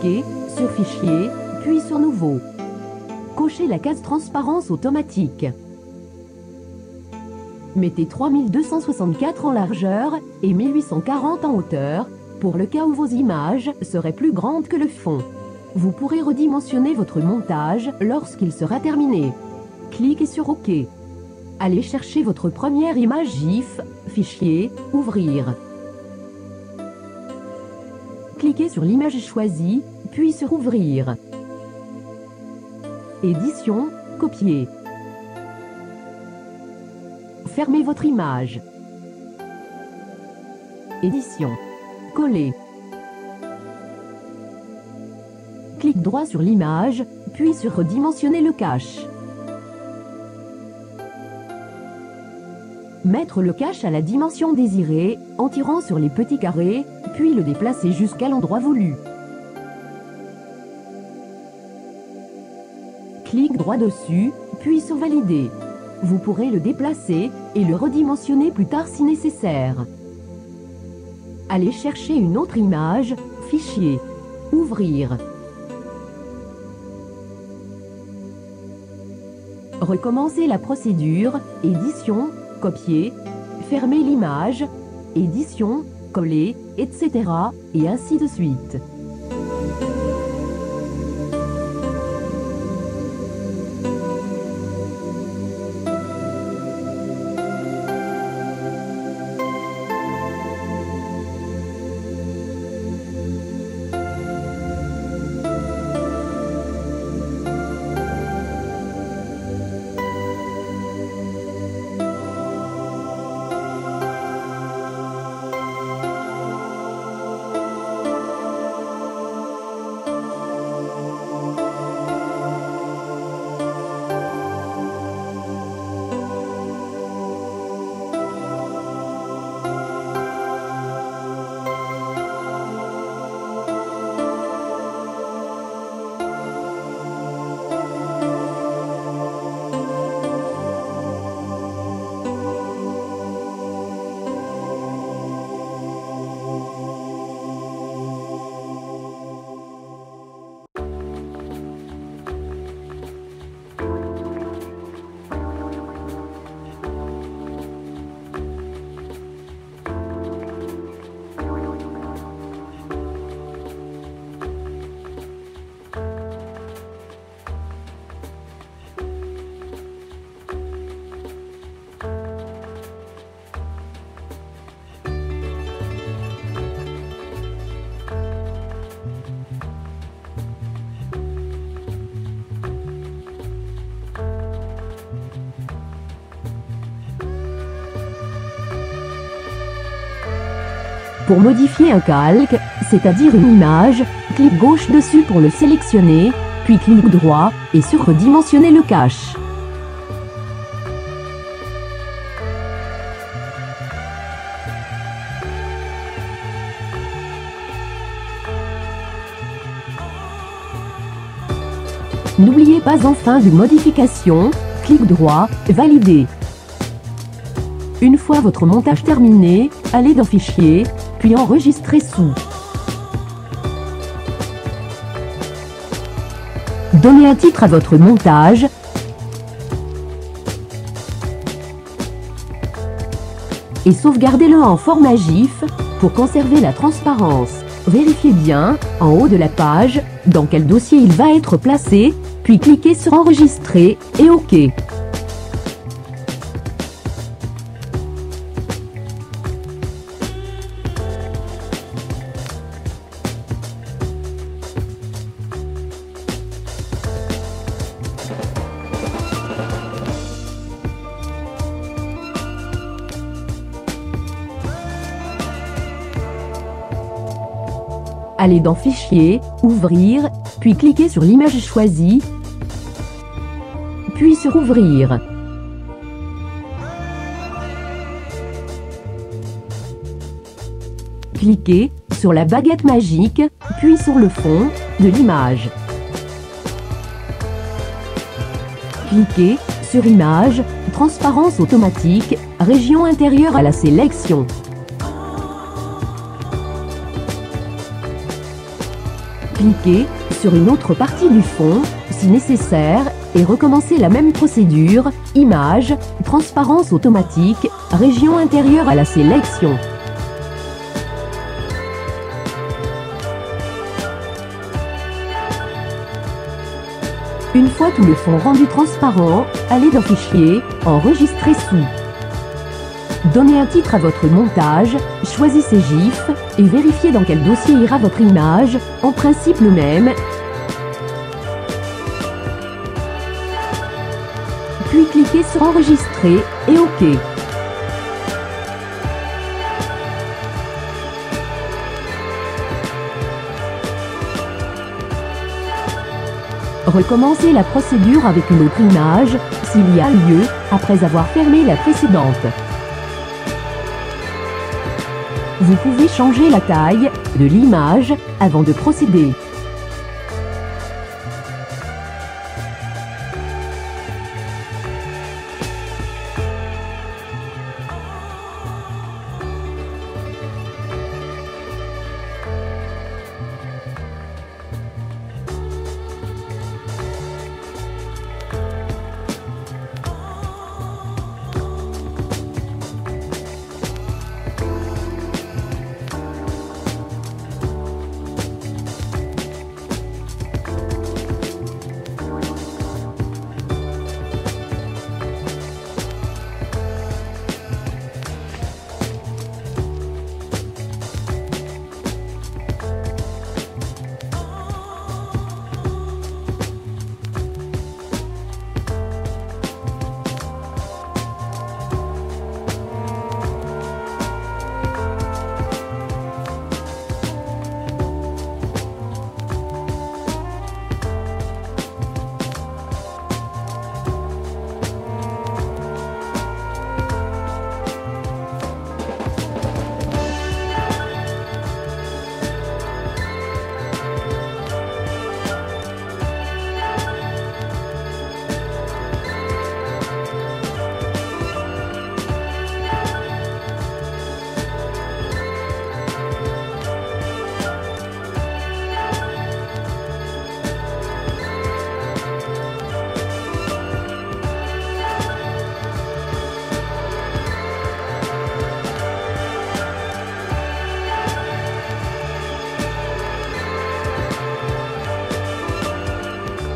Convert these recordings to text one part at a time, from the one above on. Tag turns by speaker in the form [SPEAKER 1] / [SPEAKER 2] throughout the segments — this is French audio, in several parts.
[SPEAKER 1] Cliquez sur Fichier, puis sur Nouveau. Cochez la case Transparence automatique. Mettez 3264 en largeur et 1840 en hauteur, pour le cas où vos images seraient plus grandes que le fond. Vous pourrez redimensionner votre montage lorsqu'il sera terminé. Cliquez sur OK. Allez chercher votre première image GIF, Fichier, Ouvrir. Cliquez sur l'image choisie, puis sur Ouvrir. Édition, Copier. Fermez votre image. Édition. Coller. Clique droit sur l'image, puis sur Redimensionner le cache. Mettre le cache à la dimension désirée, en tirant sur les petits carrés, puis le déplacer jusqu'à l'endroit voulu. Clique droit dessus, puis sur Valider. Vous pourrez le déplacer et le redimensionner plus tard si nécessaire. Allez chercher une autre image, Fichier, Ouvrir. Recommencez la procédure, Édition, Copier, fermez l'image, Édition, Coller, etc. et ainsi de suite. Pour modifier un calque, c'est-à-dire une image, clique gauche dessus pour le sélectionner, puis clique droit et sur Redimensionner le cache. N'oubliez pas en fin de modification, clique droit, Valider. Une fois votre montage terminé, allez dans Fichier, puis Enregistrer sous. Donnez un titre à votre montage. Et sauvegardez-le en format GIF pour conserver la transparence. Vérifiez bien, en haut de la page, dans quel dossier il va être placé, puis cliquez sur Enregistrer et OK. Allez dans Fichier, Ouvrir, puis cliquez sur l'image choisie, puis sur Ouvrir. Cliquez sur la baguette magique, puis sur le fond de l'image. Cliquez sur Image, Transparence automatique, Région intérieure à la sélection. Cliquez sur une autre partie du fond, si nécessaire, et recommencez la même procédure, Image, Transparence automatique, Région intérieure à la sélection. Une fois tout le fond rendu transparent, allez dans Fichier, Enregistrer sous. Donnez un titre à votre montage, choisissez GIF et vérifiez dans quel dossier ira votre image, en principe le même. Puis cliquez sur Enregistrer et OK. Recommencez la procédure avec une autre image, s'il y a lieu, après avoir fermé la précédente. Vous pouvez changer la taille de l'image avant de procéder.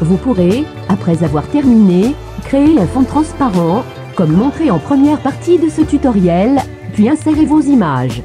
[SPEAKER 1] Vous pourrez, après avoir terminé, créer un fond transparent, comme montré en première partie de ce tutoriel, puis insérer vos images.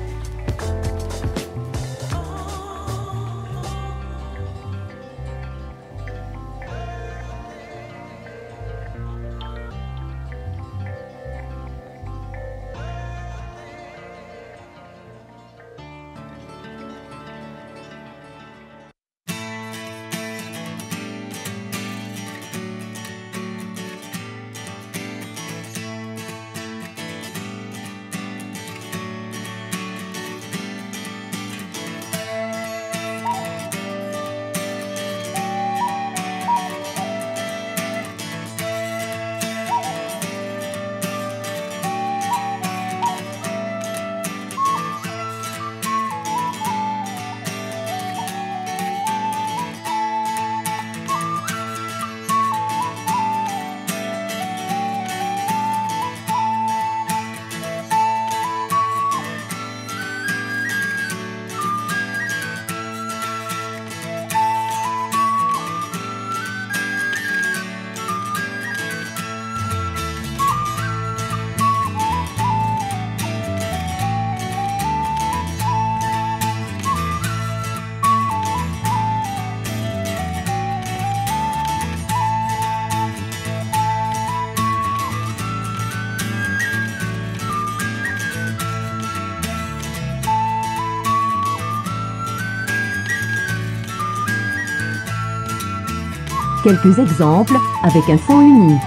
[SPEAKER 1] Quelques exemples avec un fond uni.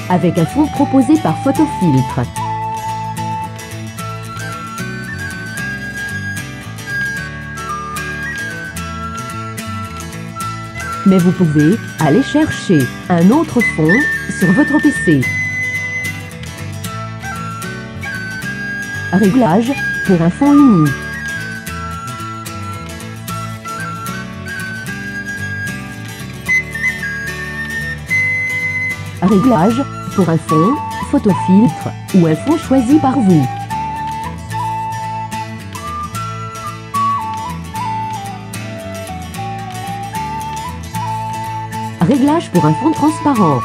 [SPEAKER 1] Avec un fond proposé par Photofiltre. Mais vous pouvez aller chercher un autre fond sur votre PC. Réglage pour un fond uni. Réglage pour un fond, photofiltre ou un fond choisi par vous. Réglage pour un fond transparent.